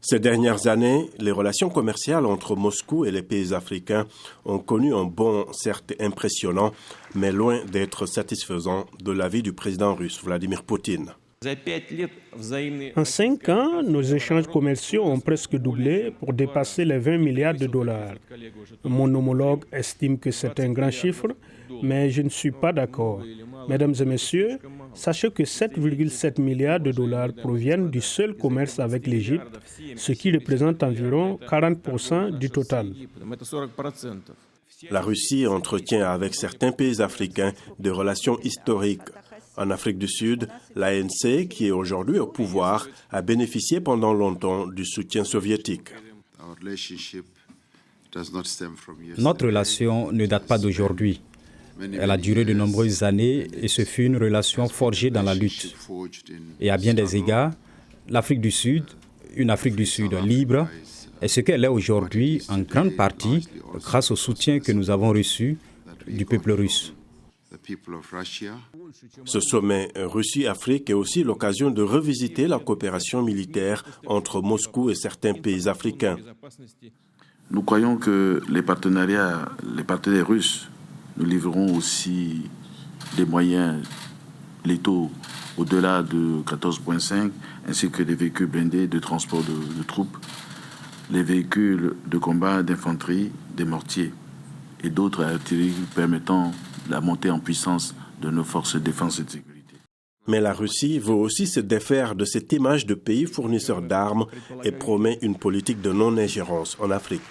Ces dernières années, les relations commerciales entre Moscou et les pays africains ont connu un bond certes impressionnant, mais loin d'être satisfaisant de l'avis du président russe Vladimir Poutine. En 5 ans, nos échanges commerciaux ont presque doublé pour dépasser les 20 milliards de dollars. Mon homologue estime que c'est un grand chiffre, mais je ne suis pas d'accord. Mesdames et messieurs, sachez que 7,7 milliards de dollars proviennent du seul commerce avec l'Égypte, ce qui représente environ 40% du total. La Russie entretient avec certains pays africains des relations historiques. En Afrique du Sud, l'ANC, qui est aujourd'hui au pouvoir, a bénéficié pendant longtemps du soutien soviétique. Notre relation ne date pas d'aujourd'hui. Elle a duré de nombreuses années et ce fut une relation forgée dans la lutte. Et à bien des égards, l'Afrique du Sud, une Afrique du Sud libre, est ce qu'elle est aujourd'hui en grande partie grâce au soutien que nous avons reçu du peuple russe. Ce sommet Russie-Afrique est aussi l'occasion de revisiter la coopération militaire entre Moscou et certains pays africains. Nous croyons que les partenaires russes nous livreront aussi des moyens létaux au-delà de 14,5, ainsi que des véhicules blindés de transport de troupes, les véhicules de combat d'infanterie, des mortiers et d'autres artilleries permettant la montée en puissance de nos forces de défense et de sécurité. Mais la Russie veut aussi se défaire de cette image de pays fournisseur d'armes et promet une politique de non-ingérence en Afrique.